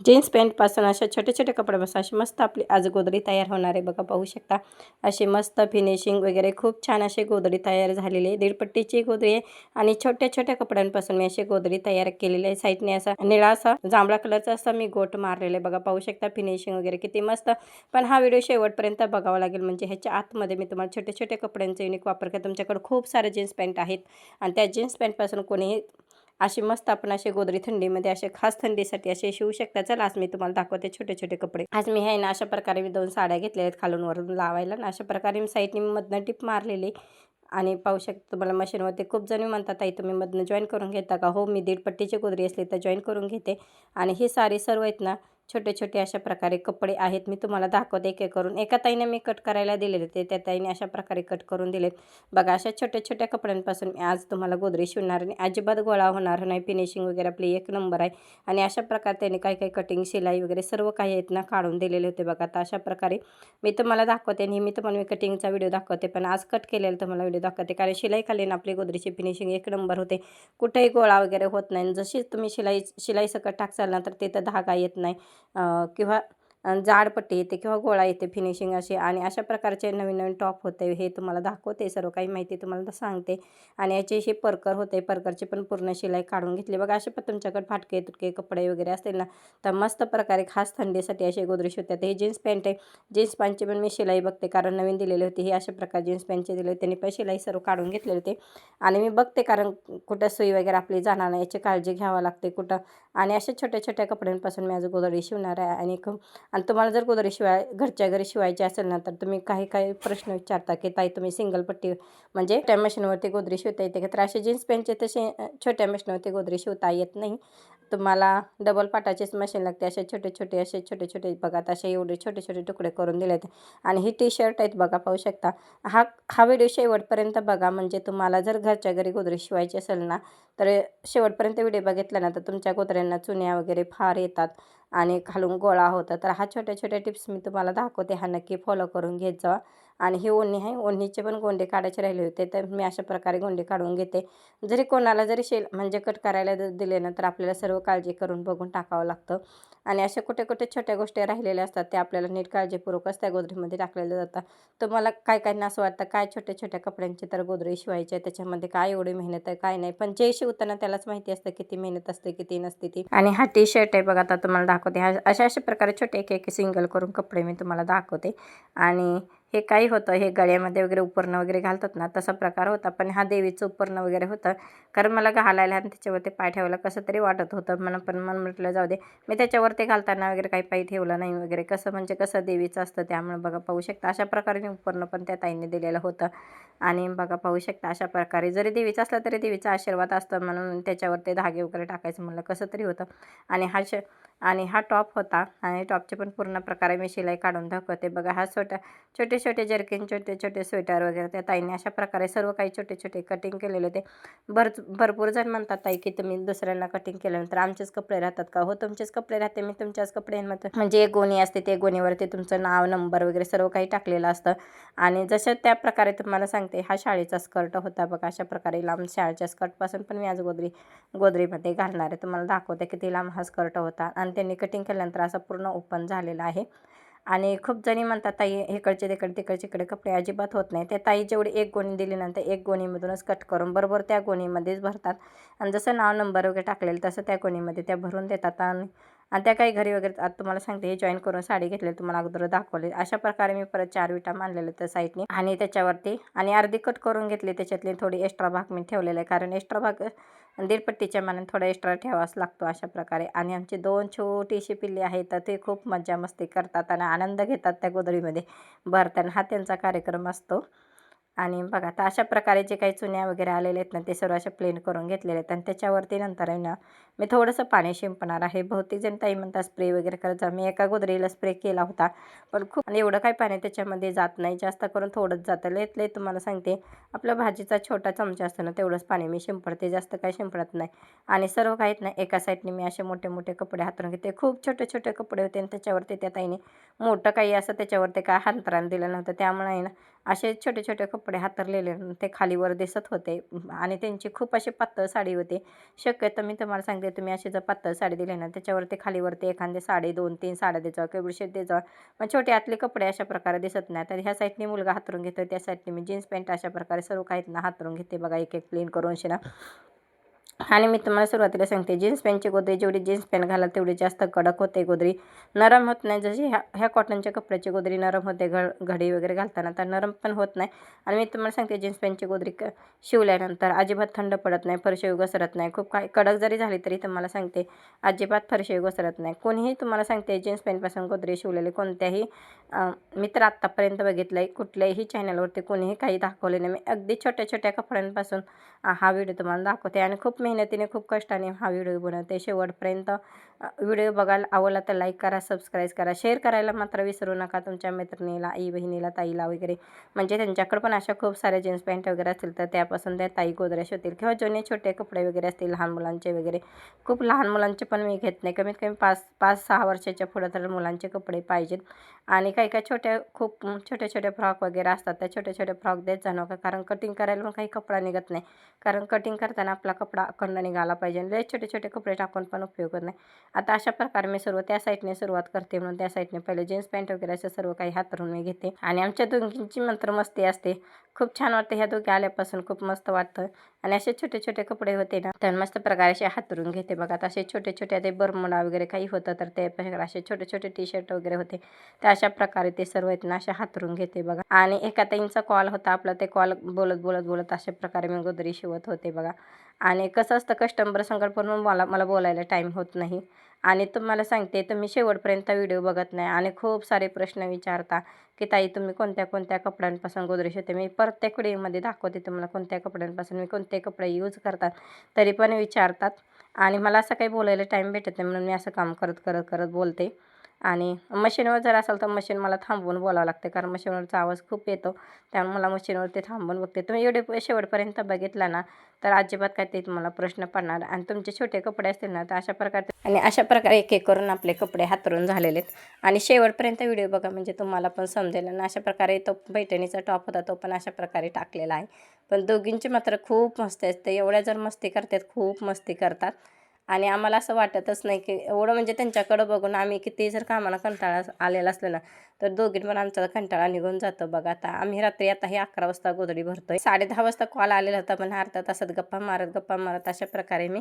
Jeans पॅन्टपासून अशा छोटे-छोटे कपड्यापासून अशी मस्त आपली आज गोधडी तयार होणार आहे बघा, पाहू शकता. अशी मस्त फिनिशिंग वगैरे खूप छान अशी गोधडी तयार झालेली आहे. दीडपट्टीची गोधडी आहे आणि छोट्या-छोट्या कपड्यांपासून मी अशी गोधडी तयार केलेली आहे. साईडने असा निळा असा जांभळा कलरचा असा मी गोट मारलेला आहे बघा, पाहू शकता. फिनिशिंग वगैरे किती मस्त. पण हा व्हिडिओ शेवटपर्यंत बघावा लागेल, म्हणजे ह्याच्या आतमध्ये मी तुम्हाला छोट्या-छोट्या कपड्यांचा युनिक वापर करते. तुमच्याकडे खूप सारे जीन्स पॅन्ट आहेत आणि त्या जीन्स पॅन्टपासून कोणीही अशी मस्त आपण अशी गोधडी थंडीमध्ये असे खास थंडीसाठी असे शिवू शकता. चला आज मी तुम्हाला दाखवते छोटे-छोटे कपडे. आज मी आहे ना अशा प्रकारे मी 2 साड्या घेतल्या आहेत खालून वरून लावायला ना, अशा प्रकारे मी साईडने मधनं टिप मारलेली आणि पाहू शकता तुम्हाला मशीनवरती खूप जणी म्हणतात, ताई तुम्ही मधनं जॉईन करून घेता का? हो, मी दीडपट्टीची गोधडी असली तर जॉईन करून घेते. आणि ही सारी सर्व आहेत ना छोटे-छोटे अशा प्रकारे कपडे आहेत. मी तुम्हाला दाखवते एक-एक करून. एका ताईने मी कट करायला दिलेले होते, त्या ताईने अशा प्रकारे कट करून दिलेत. बघा, अशा छोट्या-छोट्या कपड्यांपासून मी आज तुम्हाला गोधडी शिवणार आणि अजिबात गोळा होणार नाही. फिनिशिंग वगैरे आपली एक नंबर आहे. आणि अशा प्रकारे त्याने काही कटिंग, शिलाई वगैरे सर्व काही आहेत ना काढून दिलेले होते बघा. तर अशा प्रकारे मी तुम्हाला दाखवते. नेहमी तुम्हाला मी कटिंगचा व्हिडिओ दाखवते, पण आज कट केलेला तुम्हाला व्हिडिओ दाखवते, कारण शिलाई खाली ना आपली गोधडीची फिनिशिंग एक नंबर होते. कुठेही गोळा वगैरे होत नाही. जशी तुम्ही शिलाई सकट टाकसाल ना तर तिथं धागा येत नाही किंवा जाड पट्टी येते किंवा गोळा येते फिनिशिंग अशी. आणि अशा प्रकारचे नवीन-नवीन टॉप होते, हे तुम्हाला दाखवते. सर्व काही माहिती तुम्हाला सांगते. आणि याची अशी परकर होते, परकरची पण पूर्ण शिलाई काढून घेतली बघा. असे पण तुमच्याकडे फाटके-तुटके कपडे वगैरे असतील ना, तर मस्त प्रकारे खास थंडीसाठी अशी गोधडी शिवतात. ही जीन्स पॅन्ट आहे. जीन्स पॅन्टची पण मी शिलाई बघते, कारण नवीन दिलेली होती. ही अशा प्रकारे जीन्स पॅन्टची दिली होती. त्यांनी पण शिलाई सर्व काढून घेतलेली होती. आणि मी बघते, कारण कुठं सुई वगैरे आपली जाणार नाही याची काळजी घ्यावी लागते कुठं. आणि अशा छोट्या-छोट्या कपड्यांपासून मी आज गोधडी शिवणार आहे. आणि तुम्हाला जर गोधडी घरच्या घरी शिवायची असेल ना, तर तुम्ही काही प्रश्न विचारता, की ताई तुम्ही सिंगल पट्टी म्हणजे त्या मशीनवरती गोधडी शिवता येते का? तर असे जीन्स पॅन्टचे तसे छोट्या मशीनवरती गोधडी शिवता येत नाही. तुम्हाला डबल पाटाचीच मशीन लागते. असे छोटे-छोटे बघा, असे एवढे छोटे-छोटे तुकडे करून दिलेत. आणि ही टी-शर्ट आहेत बघा, पाहू शकता. हा हा व्हिडिओ शेवटपर्यंत बघा, म्हणजे तुम्हाला जर घरच्या घरी गोधडी शिवायची असेल ना, तर शेवटपर्यंत व्हिडिओ बघितला ना, तर तुमच्या गोधड्यांना चुन्या वगैरे फार येतात आणि खालून गोळा होता. तर हा छोट्या-छोट्या टिप्स मी तुम्हाला दाखवते. हा नक्की फॉलो करून घेत जावा. आणि ही ओढणी आहे, ओढणीचे पण गोंडे काढायचे राहिले होते, तर मी अशा प्रकारे गोंडे काढून घेते. जरी कोणाला जरी म्हणजे कट करायला दिले ना, तर आपल्याला सर्व काळजी करून बघून टाकावं लागतं. आणि अशा कुठे-कुठे छोट्या गोष्टी राहिलेल्या असतात, त्या आपल्याला नीट काळजीपूर्वकच त्या गोधडीमध्ये टाकलेल्या जातात. तुम्हाला काहींना असं वाटतं, काय छोट्या-छोट्या कपड्यांची तर गोधडी शिवायची आहे, त्याच्यामध्ये काय एवढी मेहनत आहे, काय नाही. पण जे शिवताना त्यालाच माहिती असतं किती मेहनत असते, किती नसते ती. आणि हा टी-शर्ट आहे बघा, आता तुम्हाला दाखवते. अशा प्रकारे छोटे एक सिंगल करून कपडे मी तुम्हाला दाखवते. आणि हे काही होतं, हे गळ्यामध्ये वगैरे उपरणं वगैरे घालतात ना, तसा प्रकार होता. पण हा देवीचं उपरणं वगैरे होतं, कारण मला घालायला आणि त्याच्यावरती पाय ठेवायला कसं तरी वाटत होतं. पण म्हटलं जाऊ दे. मी त्याच्यावरती घालताना वगैरे काही पाय ठेवलं नाही वगैरे, कसं देवीचं असतं त्यामुळे बघा, पाहू शकता. अशा प्रकारे उपरणं पण त्या ताईने दिलेलं होतं. आणि बघा, पाहू शकता अशा प्रकारे. जरी देवीचं असलं तरी देवीचा आशीर्वाद असतं, म्हणून त्याच्यावरती धागे वगैरे टाकायचं म्हणलं कसं तरी होतं. आणि हा टॉप होता. आणि टॉपचे पण पूर्ण प्रकारे मी शिलाई काढून दाखवते बघा. हा छोटे-छोटे जर्किन, छोटे-छोटे स्वेटर वगैरे त्या ताईने अशा प्रकारे सर्व काही छोटे-छोटे कटिंग केलेले होते. भरपूर जण म्हणतात, ताई की तुम्ही दुसऱ्यांना कटिंग केल्यानंतर आमचेच कपडे राहतात का? हो, तुमचेच कपडे राहते. मी तुमच्याच कपड्यांमध्ये म्हणजे एक गोणी असते, ते गोणीवरती तुमचं नाव, नंबर वगैरे सर्व काही टाकलेलं असतं. आणि जसं त्या प्रकारे तुम्हाला सांगते, हा शाळेचा स्कर्ट होता बघा. अशा प्रकारे लांब शाळेच्या स्कर्टपासून पण मी आज गोधडीमध्ये घालणार आहे. तुम्हाला दाखवते किती लांब हा स्कर्ट होता. आणि त्यांनी कटिंग केल्यानंतर असा पूर्ण ओपन झालेला आहे. आणि खूप जणी म्हणतात, ताई इकडचे तिकडचे कपडे अजिबात होत नाही. त्या ताई जेवढी एक गोणी दिली ना, तर एक गोणीमधूनच कट करून बरोबर त्या गोणीमध्येच भरतात. आणि जसं नाव, नंबर वगैरे टाकलेलं तसं त्या गोणीमध्ये त्या भरून देतात. आणि त्या काही घरी वगैरे आता तुम्हाला सांगते, हे जॉईन करून साडी घेतलेली तुम्हाला अगोदर दाखवले. अशा प्रकारे मी परत 4 विटा मांडलेल्या त्या साईडने आणि त्याच्यावरती आणि अर्धी कट करून घेतली. त्याच्यातली थोडी एक्स्ट्रा भाग मी ठेवलेला आहे, कारण एक्स्ट्रा भाग दीडपट्टीच्या मानाने थोडा एक्स्ट्रा ठेवावाच लागतो अशा प्रकारे. आणि आमची 2 छोटीशी पिल्ली आहेत, तर ते खूप मज्जा मस्ती करतात आणि आनंद घेतात त्या गोधडीमध्ये भरताना. हा त्यांचा कार्यक्रम असतो. आणि बघा, तर अशा प्रकारे जे काही चुन्या वगैरे आलेले आहेत ना, ते सर्व अशा प्लेन करून घेतलेले आहेत. आणि त्याच्यावरती नंतर आहे ना, मी थोडंसं पाणी शिंपणार आहे. बहुतेक जण ताई म्हणतात स्प्रे वगैरे करायचा. मी एका गोधडीला स्प्रे केला होता, पण खूप आणि एवढं काही पाणी त्याच्यामध्ये जात नाही. जास्त करून थोडंच जातं. लय तुम्हाला सांगते, आपल्या भाजीचा छोटा चमचा असतो ना, तेवढंच पाणी मी शिंपडते, जास्त काही शिंपडत नाही. आणि सर्व काहीत ना, एका साईडने मी असे मोठे कपडे हातरून घेते. खूप छोटे कपडे होते आणि त्याच्यावरती त्या ताईने मोठं काही असं त्याच्यावरती काय हांतरान दिलं नव्हतं. त्यामुळे आहे ना, असे छोटे छोटे कपडे हातरलेले ते खालीवर दिसत होते आणि त्यांची खूप अशी पातळ साडी होती. शक्यतो मी तुम्हाला सांगते, तुम्ही अशी जर पातळ साडी दिली ना, त्याच्यावरती खालीवरती एखादी साडी 2-3 साड्या द्यायचा किंवा बेडशीट द्यायचा. मग छोटे आतले कपडे अशा प्रकारे दिसत नाही. तर ह्या साईडने मुलगा हातरून घेतो, त्या साईडने मी जीन्स पॅन्ट अशा प्रकारे सर्व काही ना हातरून घेते बघा, एक एक प्लेन करून शिना. आणि मी तुम्हाला सुरुवातीला सांगते, जीन्स पॅन्टची गोदरी जेवढी जीन्स पॅन्ट घालाल तेवढी जास्त कडक होते गोदरी, नरम होत नाही. जशी ह्या कॉटनच्या कपड्याची गोदरी नरम होते, घडी वगैरे घालताना तर नरम पण होत नाही. आणि मी तुम्हाला सांगते, जीन्स पॅन्टची गोदरी शिवल्यानंतर अजिबात थंड पडत नाही, फरशी घसरत नाही. खूप काही कडक जरी झाली तरी तुम्हाला सांगते अजिबात फरशी घसरत नाही. कोणीही तुम्हाला सांगते जीन्स पॅन्टपासून गोदरी शिवलेली कोणत्याही मी तर आत्तापर्यंत बघितलं आहे, कुठल्याही चॅनलवरती कोणीही काही दाखवले नाही. मी अगदी छोट्या छोट्या कपड्यांपासून हा व्हिडिओ तुम्हाला दाखवते आणि खूप मेहनतीने खूप कष्टाने हा व्हिडिओ बनवते. शेवटपर्यंत व्हिडिओ बघायला आवडला तर लाईक करा, सबस्क्राईब करा, शेअर करायला मात्र विसरू नका तुमच्या मैत्रिणीला, आई बहिणीला, ताईला वगैरे. म्हणजे त्यांच्याकडे पण अशा खूप साऱ्या जीन्स पॅन्ट वगैरे असतील तर त्यापासून त्या ताई गोदऱ्या शिवतील. किंवा जुने छोटे कपडे वगैरे असतील लहान मुलांचे वगैरे. खूप लहान मुलांचे पण मी घेत नाही, कमीत कमी 5-6 वर्षाच्या पुढं तर मुलांचे कपडे पाहिजेत. आणि काही काही खूप छोटे छोटे फ्रॉक वगैरे असतात, त्या छोटे छोटे फ्रॉक देत जाऊ नका, कारण कटिंग करायला पण काही कपडा निघत नाही. कारण कटिंग करताना आपला कपडा अखंड निघाला पाहिजे. लय छोटे छोटे कपडे टाकून पण उपयोग नाही. आता अशा प्रकारे मी त्या साईडने सुरुवात करते, म्हणून त्या साईडने पहिले जीन्स पॅन्ट वगैरे असं सर्व काही हातरून मी घेते. आणि आमच्या दोघींची मंत्र मस्ती असते, खूप छान वाटतं. ह्या दोघी आल्यापासून खूप मस्त वाटतं. आणि असे छोटे छोटे कपडे होते ना, तर मस्त प्रकारे असे हातरून घेते बघा. असे छोटे छोटे ते बरमुडा वगैरे काही होतं तर ते असे छोटे छोटे टी शर्ट वगैरे होते, तर अशा प्रकारे ते सर्व आहेत ना असे हातरून घेते बघा. आणि एका ताईंचा कॉल होता आपला, ते कॉल बोलत बोलत बोलत अशा प्रकारे मी गोदरी शिवत होते बघा. आणि कसं असतं, कस्टमर संकट पण मला बोलायला टाईम होत नाही. आणि तुम्हाला सांगते, तुम्ही शेवटपर्यंत व्हिडिओ बघत नाही आणि खूप सारे प्रश्न विचारता की ताई तुम्ही कोणत्या कोणत्या कपड्यांपासून गोदरी शिवते. मी प्रत्येक व्हिडिओमध्ये दाखवते तुम्हाला कोणत्या कपड्यांपासून मी कोणते कपडे यूज करतात, तरी पण विचारतात. आणि मला असं काही बोलायला टाईम भेटत नाही, म्हणून मी असं काम करत करत करत बोलते. आणि मशीनवर जर असेल तर मशीन मला थांबवून बोलावं लागते, कारण मशीनवरचा आवाज खूप येतो, त्यामुळे मला मशीनवरती थांबवून बघते. तुम्ही व्हिडिओ शेवटपर्यंत बघितला ना तर अजिबात काय ते तुम्हाला प्रश्न पडणार. आणि तुमचे छोटे कपडे असतील ना तर अशा प्रकारे एक एक करून आपले कपडे हातरून झालेले आहेत. आणि शेवटपर्यंत व्हिडिओ बघा, म्हणजे तुम्हाला पण समजेल. आणि अशा प्रकारे तो पैठणीचा टॉप होता, तो पण अशा प्रकारे टाकलेला आहे. पण दोघींची मात्र खूप मस्ती असते, एवढ्या जर मस्ती करतात, खूप मस्ती करतात. आणि आम्हाला असं वाटतच नाही की एवढं, म्हणजे त्यांच्याकडं बघून आम्ही किती जर कामाला कंटाळा आलेला असलं ना तर दोघीं पण आमचा कंटाळा निघून जातो बघा. आता आम्ही रात्री आता हे 11 वाजता गोधडी भरतोय. 10:30 वाजता कॉल आलेला होता, पण अर्ध्या तासात गप्पा मारत अशा प्रकारे मी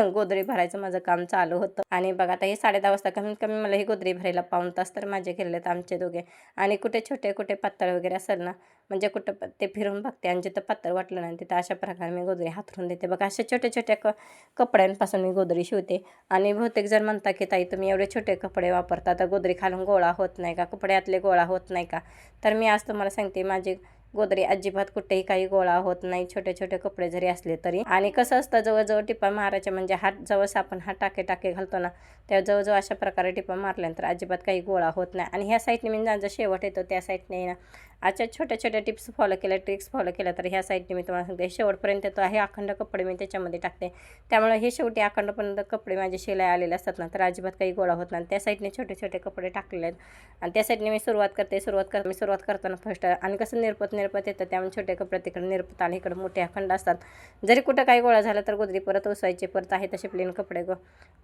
गोधडी भरायचं माझं काम चालू होतं. आणि बघा आता हे 10:30 वाजता कमीत कमी मला ही गोधडी भरायला पाऊण तास तर माझे गेलेले आहेत आमचे दोघे. आणि कुठे छोटे कुठे पातळ वगैरे असेल ना, म्हणजे कुठं ते फिरून बघते आणि जिथं पातळ वाटलं नाही तिथं अशा प्रकारे मी गोधडी हातरून देते बघा. अशा छोट्या छोट्या कपड्यांपासून मी गोधडी शिवते. आणि बहुतेक जण म्हणता की ताई तुम्ही एवढे छोटे कपडे वापरता तर गोधडी खालून गोळा होत नाही का, कपड्यातले गोळा होत नाही का. तर मी आज तुम्हाला सांगते, माझी गोधडी अजिबात कुठेही काही गोळा होत नाही, छोटे छोटे कपडे जरी असले तरी. आणि कसं असतं, जवळजवळ टिपा मारायच्या, म्हणजे हात जवळ आपण हात टाके घालतो ना, त्या जवळजवळ अशा प्रकारे टिपा मारल्यानंतर अजिबात काही गोळा होत नाही. आणि ह्या साईडने मी जर शेवट येतो त्या साईडने ना अशा छोट्या छोट्या टिप्स फॉलो केल्या, ट्रिक्स फॉलो केल्या, तर ह्या साईडने मी तुम्हाला सांगते शेवटपर्यंत येतो आहे. अखंड कपडे मी त्याच्यामध्ये टाकते, त्यामुळे हे शेवटी अखंडपर्यंत कपडे माझे शिलाई आलेले असतात ना तर अजिबात काही गोळा होत नाही. त्या साईडने छोटे छोटे कपडे टाकलेले आहेत. आणि त्या साईडने मी सुरुवात करताना फर्स्ट आणि कसं निरपत येतं, त्यामुळे छोटे कपडे तिकडे निरपत आणि इकडे मोठे अखंड असतात. जरी कुठं काही गोळा झाला तर गोधडी परत उसवायची, परत आहे तसे प्लेन कपडे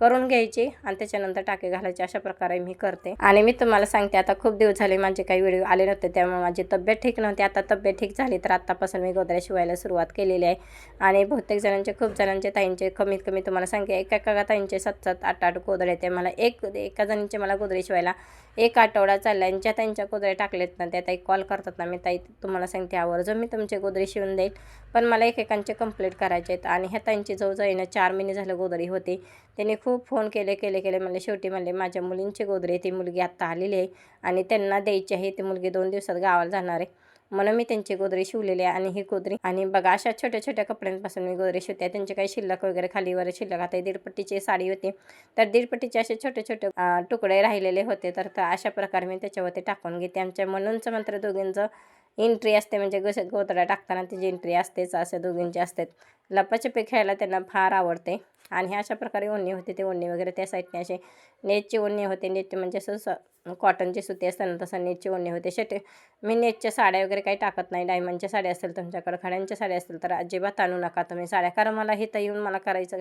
करून घ्यायचे आणि त्याच्यानंतर टाके घालायचे. अशा प्रकारे मी करते. आणि मी तुम्हाला सांगते, आता खूप दिवस झाले माझे काही व्हिडिओ आले नव्हते, त्यामुळे माझी तब्येत ठीक नव्हती. आता तब्येत ठीक झाली तर आत्तापासून मी गोधड्या शिवायला सुरुवात केलेली आहे. आणि बहुतेक खूप जणांचे ताईंचे कमीत कमी तुम्हाला सांगते एका ताईंचे 7-7, 8-8 गोधड्या येते. मला एका जणींचे मला गोधडी शिवायला 1 आठवडा चालला. आणि त्यांच्या गोधड्या टाकलेत ना त्या ताई कॉल करतात ना, मी ताई तुम्हाला सांगते आवर्जून मी तुमचे गोधडी शिवून देईल, पण मला एकेकांचे कंप्लीट करायचे आहेत. आणि ह्या ताईंची जवळजवळ 4 महिने झालं गोधडी होती. त्यांनी खूप फोन केले म्हणले, शेवटी म्हणले माझ्या मुलींची गोधडी आहे, ती मुलगी आत्ता आलेली आहे आणि त्यांना द्यायची आहे, ती मुलगी 2 दिवसात गावाला जाणार आहे, म्हणून मी त्यांची गोधडी शिवलेली आहे. आणि ही गोधडी आणि बघा अशा छोट्या छोट्या कपड्यांपासून मी गोधडी शिवते. त्यांचे काही शिल्लक वगैरे खालीवर शिल्लक, आता 1.5 साडी होती तर 1.5 असे छोटे छोटे तुकडे राहिलेले होते, तर अशा प्रकारे मी त्याच्यावरती टाकून घेते. आमच्या म्हणूनच मात्र दोघींचं एंट्री असते, म्हणजे गोधड्या टाकताना त्याची एंट्री असतेच, अशा दोघींची असतात. लपाछपी खेळायला त्यांना फार आवडते. आणि अशा प्रकारे ओढणी होते, ते ओढणी वगैरे त्या साईडने असे नेटची ओढणी होते. नेट म्हणजे असं कॉटनची सुती असते ना तसं नेटची ओढणी होते. मी नेटच्या साड्या वगैरे काही टाकत नाही. डायमंडच्या साड्या असतील तुमच्याकडे, खड्यांच्या साड्या असतील तर अजिबात आणू नका तुम्ही साड्या, कारण मला इथं येऊन मला करायचं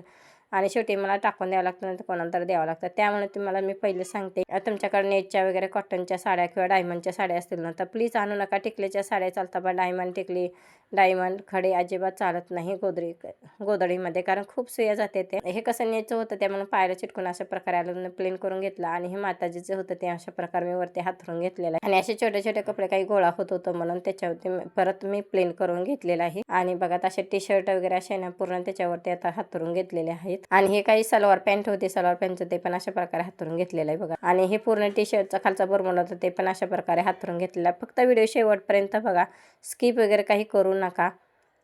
आणि शेवटी मला टाकून द्यावं लागतं, नाही तर कोणाला द्यावं लागतं. त्यामुळे तुम्हाला मी पहिले सांगते, तुमच्याकडे नेटच्या वगैरे कॉटनच्या साड्या किंवा डायमंडच्या साड्या असतील ना तर प्लीज आणू नका. टिकलीच्या साड्या चालतात, पण डायमंड टिकली, डायमंड खडे अजिबात चालत नाही गोदडीमध्ये, कारण खूप सुया जाते. ते हे कसं नेटचं होतं त्यामुळे पायाला चिटकून अशा प्रकारे आलं, प्लेन करून घेतलं. आणि हे माताजीचं होतं ते अशा प्रकारे मी वरती हातरून घेतलेलं आहे. आणि असे छोटे छोटे कपडे काही गोळा होत होतं म्हणून त्याच्यावरती परत मी प्लेन करून घेतलेलं आहे. आणि बघा असे टी शर्ट वगैरे असे ना पूर्ण त्याच्यावरती आता हातरून घेतलेले आहेत. आणि हे काही सलवार पॅन्ट होते, सलवार पॅन्टचं ते पण अशा प्रकारे हातरून घेतलेलं आहे बघा. आणि हे पूर्ण टी शर्टचा खालचा बरमोड होतं ते पण अशा प्रकारे हातरून घेतलेला आहे. फक्त व्हिडिओ शेवटपर्यंत बघा, स्किप वगैरे काही करू नका,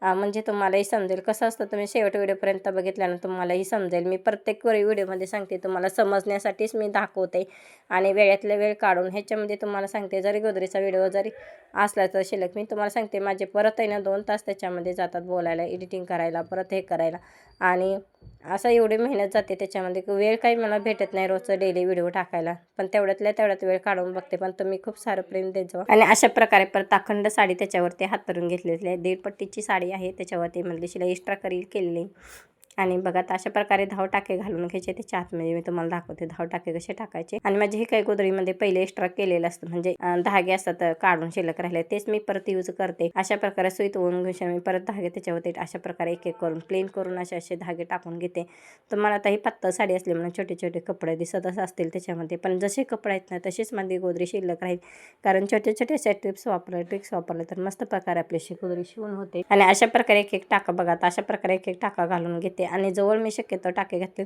म्हणजे तुम्हालाही समजेल. कसं असतं, तुम्ही शेवट व्हिडिओपर्यंत बघितल्यानं तुम्हालाही समजेल. मी प्रत्येक व्हिडिओमध्ये सांगते, तुम्हाला समजण्यासाठीच मी दाखवते आणि वेळातल्या वेळ काढून ह्याच्यामध्ये तुम्हाला सांगते. जरी गोदरीचा व्हिडिओ जरी असला तर शिल्लक मी तुम्हाला सांगते, माझे परत आहे ना 2 तास त्याच्यामध्ये जातात बोलायला, एडिटिंग करायला, परत हे करायला. आणि असं एवढी मेहनत जाते त्याच्यामध्ये, वेळ काही मला भेटत नाही रोजचं डेली व्हिडिओ टाकायला, पण तेवढ्यात वेळ काढून बघते. पण तुम्ही खूप सारं प्रेम देत जावा. आणि अशा प्रकारे परत अखंड साडी त्याच्यावरती हातरून घेतलेली आहे. 1.5 पट्टीची साडी आहे, त्याच्यावरती मधली शिलाई एक्स्ट्रा केलेली. आणि बघा अशा प्रकारे 10 टाके घालून घ्यायचे त्याच्या आतमध्ये. मी तुम्हाला दाखवते 10 टाके कसे टाकायचे. आणि माझे हे काही गोदरीमध्ये पहिले एक्स्ट्रा केलेलं असतं, म्हणजे धागे असतात काढून शिल्लक राहिले तेच मी परत यूज करते. अशा प्रकारे सुईत ओढून घेऊन मी परत धागे त्याच्यावरती अशा प्रकारे एक एक करून प्लेन करून असे धागे टाकून घेते. तुम्हाला आता ही पातळ साडी असली म्हणून छोटे छोटे कपडे दिसत असतील त्याच्यामध्ये, पण जसे कपडे आहेत ना तसेच माझी गोदरी शिल्लक राहील, कारण छोटे छोटे असे ट्रिक्स वापरले तर मस्त प्रकारे आपली गोदरी शिवून होते. आणि अशा प्रकारे एक एक टाका बघा, अशा प्रकारे एक एक टाका घालून घेते. आणि जवळ मी शक्यतो टाके घातले,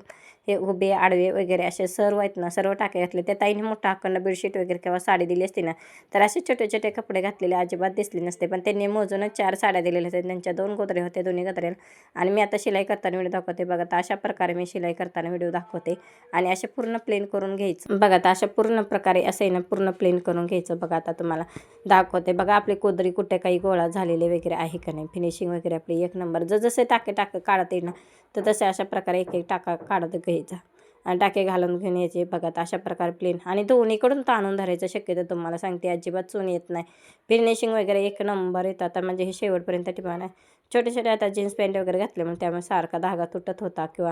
हे उभे आडवे वगैरे असे सर्व आहेत ना, सर्व टाके घातले. त्या ताईने मोठा अखंड बेडशीट वगैरे किंवा साडी दिली असते ना तर असे छोटे छोटे कपडे घातलेले अजिबात दिसले नसते. पण त्यांनी मोजूनच 4 साड्या दिलेल्या होत्या, त्यांच्या 2 गोदरे होते, दोन्ही गोदऱ्याला. आणि मी आता शिलाई करताना व्हिडिओ दाखवते बघा. तर अशा प्रकारे मी शिलाई करताना व्हिडिओ दाखवते. आणि असे पूर्ण प्लेन करून घ्यायचं बघा. तर अशा पूर्ण प्रकारे असं ना पूर्ण प्लेन करून घ्यायचं बघा. आता तुम्हाला दाखवते बघा आपली गोदरी कुठे काही गोळा झालेले वगैरे आहे का नाही, फिनिशिंग वगैरे आपली एक नंबर. जसे टाके काढत येईल ना तर तसे अशा प्रकारे एक एक टाका काढत घ्यायचा आणि टाके घालून घेऊन यायचे बघा. तर अशा प्रकारे प्लेन आणि दोन्हीकडून ताणून धरायचं. शक्यतो तुम्हाला सांगते अजिबात चून येत नाही, फिनिशिंग वगैरे एक नंबर येतात. आता म्हणजे हे शेवटपर्यंत ठिकाण छोटे छोटे आता जीन्स पॅन्ट वगैरे घातले म्हणून त्यामुळे सारखा धागा तुटत होता किंवा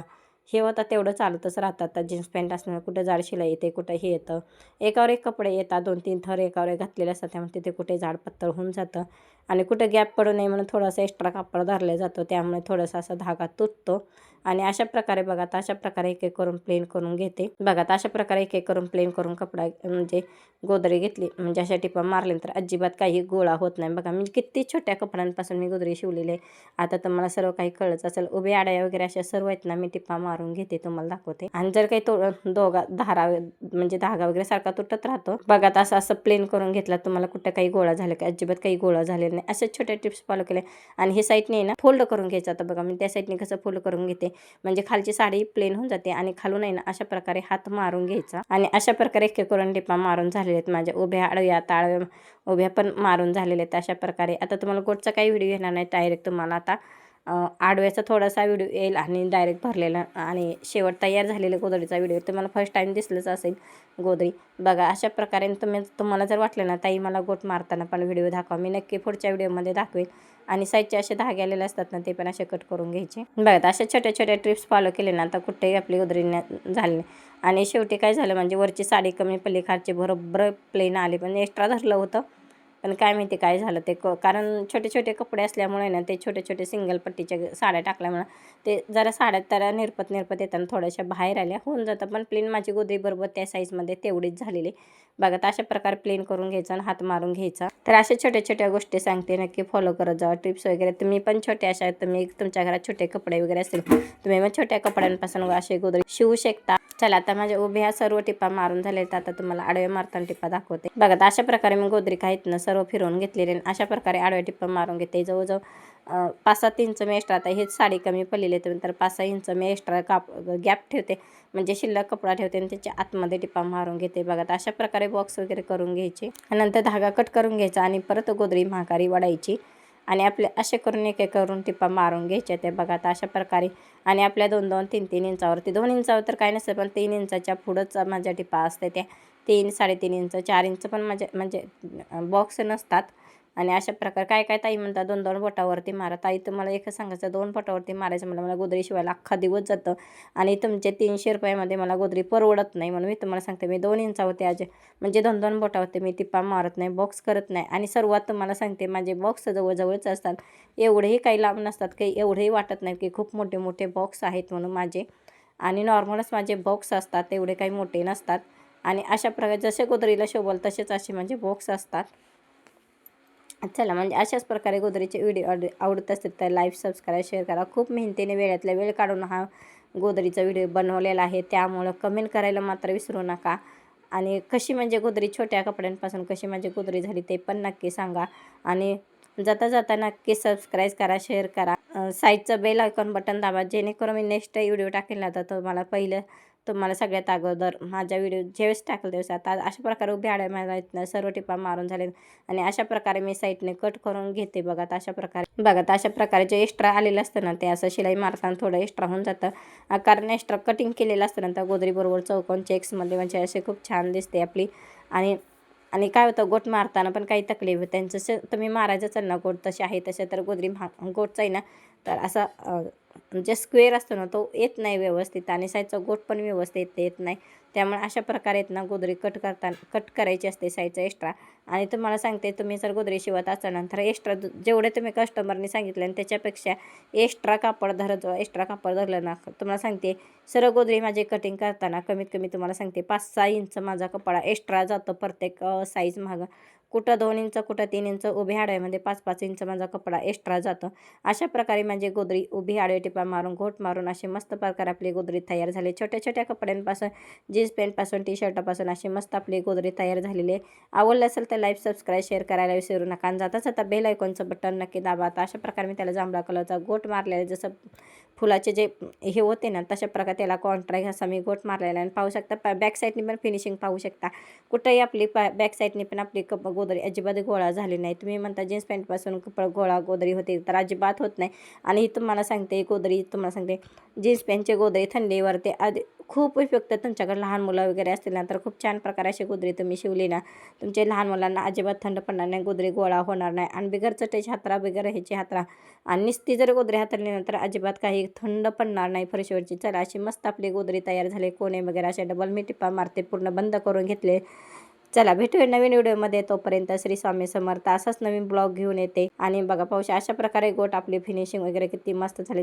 हे होतं तेवढं चालतच राहतात. आता जीन्स पॅन्ट असल्यामुळे कुठे जाड शिलाई येते, कुठं हे येतं, एकावर एक कपडे येतात, 2-3 थर एकावर एक घातलेले असतात, त्यामुळे तिथे कुठे जाड पत्तळ होऊन जातं. आणि कुठं गॅप पडू नये म्हणून थोडासा एक्स्ट्रा कापड धरलं जातं, त्यामुळे थोडासा असा धागा तुटतो. आणि अशा प्रकारे बघा, अशा प्रकारे एक एक करून प्लेन करून घेते बघा. अशा प्रकारे एक एक करून प्लेन करून कपडा म्हणजे गोदरी घेतली म्हणजे अशा टिपा मारले तर अजिबात काही गोळा होत नाही बघा. म्हणजे किती छोट्या कपड्यांपासून मी गोदरी शिवलेली आहे. आता तर मला सर्व काही कळलंच असेल. उभे आड्या वगैरे अशा सर्व आहेत ना मी टिपा मारून घेते, तुम्हाला दाखवते. आणि जर काही धारा म्हणजे धागा वगैरे सारखा तुटत राहतो बघा. असं प्लेन करून घेतला, तुम्हाला कुठं काही गोळा झाला की अजिबात काही गोळा झालेला नाही. अशा छोट्या टिप्स फॉलो केले. आणि हे साईडने ना फोल्ड करून घ्यायचं. आता बघा मी त्या साईडने कसं फोल्ड करून घेते म्हणजे खालची साडी प्लेन होऊन जाते आणि खालून आहे ना अशा प्रकारे हात मारून घ्यायचा. आणि अशा प्रकारे एक एक करून टिपा मारून झालेले आहेत माझ्या. उभ्या आडव्या ताळव्या उभ्या पण मारून झालेले आहेत अशा प्रकारे. आता तुम्हाला गोटचा काही व्हिडिओ येणार नाही, डायरेक्ट तुम्हाला आता आडव्याचा थोडासा व्हिडिओ येईल आणि डायरेक्ट भरलेला आणि शेवट तयार झालेल्या गोदरीचा व्हिडिओ तुम्हाला फर्स्ट टाईम दिसलंच असेल गोदरी बघा. अशा प्रकारे तुम्हाला जर वाटलं ना ताई मला गोट मारताना पण व्हिडिओ दाखवा, मी नक्की पुढच्या व्हिडिओमध्ये दाखवेल. आणि साईडचे असे धागे आलेले असतात ना ते पण असे कट करून घ्यायचे बघा. अशा छोट्या छोट्या ट्रिप्स फॉलो केले ना तर कुठेही आपली गोदरी झाली. आणि शेवटी काय झालं म्हणजे वरची साडी कमी पडली, खालची बरोबर प्लेन आली, पण एक्स्ट्रा धरलं होतं. पण काय माहिती काय झालं ते कारण छोटे छोटे कपडे असल्यामुळे ना ते छोटे छोटे सिंगल पट्टीच्या साड्या टाकल्यामुळे ते जरा साड्या तर निरपत येताना थोड्याशा बाहेर आल्या होऊन जातं. पण प्लेन माझी गोदरी बरोबर त्या साईजमध्ये तेवढीच झालेली बघा. तर अशा प्रकारे प्लेन करून घ्यायचा आणि हात मारून घ्यायचा. तर अशा छोट्या छोट्या गोष्टी सांगते, नक्की फॉलो करत जावा टिप्स वगैरे. तुम्ही पण छोट्या अशा तुम्ही तुमच्या घरात छोटे कपडे वगैरे असतील तुम्ही मग छोट्या कपड्यांपासून असे गोदरी शिवू शकता. चला आता माझ्या उभ्या सर्व टिपा मारून झाले तर आता तुम्हाला आडव्या मारताना टिपा दाखवते बघा. तर अशा प्रकारे मी गोदरी काहीत ना सर्व फिरवून घेतलेले अशा प्रकारे आडव्या टिपा मारून घेते. जवळजवळ 5-7 इंच मी एक्स्ट्रा, आता हेच साडी कमी पडलेली आहे तर 5-6 इंच मी एक्स्ट्रा गॅप ठेवते म्हणजे शिल्लक कपडा ठेवते आणि त्याच्या आतमध्ये टिपा मारून घेते बघा. तर अशा प्रकारे बॉक्स वगैरे करून घ्यायचे. नंतर धागा कट करून घ्यायचा आणि परत गोदरी महाकारी वाढायची. आणि आपले असे करून एक एक करून टिपा मारून घ्यायच्या ते बघा. आता अशा प्रकारे आणि आपल्या 2-2 3-3 इंचावरती 2 इंचावर तर काय नसतं, पण 3 इंचाच्या पुढंच माझ्या टिपा असते त्या 3 3.5 इंच 4 इंच पण माझे म्हणजे बॉक्स नसतात. आणि अशा प्रकारे काय काय ताई म्हणतात 2-2 बोटावरती मारा. ताई तुम्हाला एकच सांगायचं 2 बोटावरती मारायचं म्हणलं मला गोदरी शिवायला अख्खा दिवस जातं आणि तुमचे 300 रुपयामध्ये मला गोदरी परवडत नाही. म्हणून मी तुम्हाला सांगते मी 2 इंचावरती म्हणजे 2-2 बोटावरती मी टिपा मारत नाही, बॉक्स करत नाही. आणि सर्वात तुम्हाला सांगते माझे बॉक्स जवळजवळच असतात, एवढेही काही लांब नसतात, काही एवढेही वाटत नाही की खूप मोठे मोठे बॉक्स आहेत म्हणून माझे. आणि नॉर्मलच माझे बॉक्स असतात, तेवढे काही मोठे नसतात. आणि अशा प्रकारे जसे गोदरीला शोभल तसेच असे म्हणजे बॉक्स असतात. चला म्हणजे अशाच प्रकारे गोदरीचे व्हिडिओ आवडत असतील तर लाईक सबस्क्राईब शेअर करा. खूप मेहनतीने वेळातला वेळ काढून हा गोदरीचा व्हिडिओ बनवलेला आहे, त्यामुळं कमेंट करायला मात्र विसरू नका. आणि कशी म्हणजे गोदरी छोट्या कपड्यांपासून कशी म्हणजे गोदरी झाली ते पण नक्की सांगा. आणि जाता जाता नक्की सबस्क्राईब करा, शेअर करा, साईडचं बेल आयकॉन बटन दाबा, जेणेकरून मी नेक्स्ट व्हिडिओ टाकेल ना तर तुम्हाला सगळ्यात अगोदर माझ्या व्हिडिओ ज्यावेळेस टाकेल त्यावेळेस. आता अशा प्रकारे उभ्या आड्या मला सर्व टिपा मारून झाले आणि अशा प्रकारे मी साईडने कट करून घेते बघा. तर अशा प्रकारे जे एक्स्ट्रा आलेलं असतं ना ते असं शिलाई मारताना थोडं एक्स्ट्रा होऊन जातं, कारण एक्स्ट्रा कटिंग केलेलं असतं ना तर गोदरीबरोबर चौकोन चेक्समध्ये म्हणजे असे खूप छान दिसते आपली. आणि आणि काय होतं गोट मारताना पण काही तकलीफ त्यांचं तुम्ही मारायचं चाल ना गोट तसे आहे तसे तर गोदरी गोटचा आहे ना तर असा जे स्क्वेअर असतो ना तो येत नाही व्यवस्थित आणि साईडचा गोट पण व्यवस्थित येत नाही. त्यामुळे अशा प्रकारे आहेत ना गोदरी कट करायची असते साईडचा एक्स्ट्रा. आणि तुम्हाला सांगते तुम्ही जर गोदरी शिवत असाल तर एक्स्ट्रा जेवढे तुम्ही कस्टमरने सांगितले आणि त्याच्यापेक्षा एक्स्ट्रा कापड एक्स्ट्रा कापड धरलं ना तुम्हाला सांगते सर्व गोदरी माझी कटिंग करताना कमीत कमी तुम्हाला सांगते 5-6 इंच माझा कपडा एक्स्ट्रा जातो प्रत्येक साईज मागं. कुठं 2 इंच कुठं 3 इंच उभ्या आडव्यामध्ये 5-5 इंच माझा कपडा एक्स्ट्रा जातो. अशा प्रकारे माझी गोदरी उभी आडवी टिपा मारून घोट मारून अशी मस्त प्रकारे आपली गोदरी तयार झाली. छोट्या छोट्या कपड्यांपासून जीन्स पॅन्टपासून टी शर्टापासून अशी मस्त आपली गोदरी तयार झालेली आहे. आवडलं असेल तर लाईक सबस्क्राईब शेअर करायला विसरू नका आणि जाता बेल आयकॉनचं बटन नक्की दाबा. आता अशा प्रकारे मी त्याला जांभळा कलरचा गोट मारलेला जसं फुलाचे जे हे होते ना तशा प्रकारे त्याला कॉन्ट्रास्ट असा मी गोट मारलेला आणि पाहू शकता बॅक साईडनी पण फिनिशिंग पाहू शकता. कुठंही आपली बॅक साईडनी पण आपली गोदरी अजिबात गोळा झाली नाही. तुम्ही म्हणता जीन्स पॅन्टपासून गोळा गोदरी होते तर अजिबात होत नाही. आणि ही तुम्हाला सांगते गोदरी तुम्हाला सांगते जीन्स पॅन्टची गोदरी थंडीवरती खूप उपयुक्त. तुमच्याकडे लहान मुलं वगैरे असतील ना तर खूप छान प्रकारे अशी गोदरी तुम्ही शिवली ना तुमच्या लहान मुलांना अजिबात थंड पडणार नाही, गोदरी गोळा होणार नाही आणि बिगर चटेची हातरा बिगर ह्याची हातरा आणि नुसती जर गोदरी हातरली नंतर अजिबात काही थंड पडणार नाही फरशीवरची. चला अशी मस्त आपली गोदरी तयार झाली. कोणे वगैरे अशा डबल मी टिपा मारते पूर्ण बंद करून घेतले. चला भेटूया नवीन व्हिडिओमध्ये, तोपर्यंत श्री स्वामी समर्थ. असाच नवीन ब्लॉग घेऊन येते. आणि बघा पाहू अशा प्रकारे गोट आपली फिनिशिंग वगैरे किती मस्त झाली.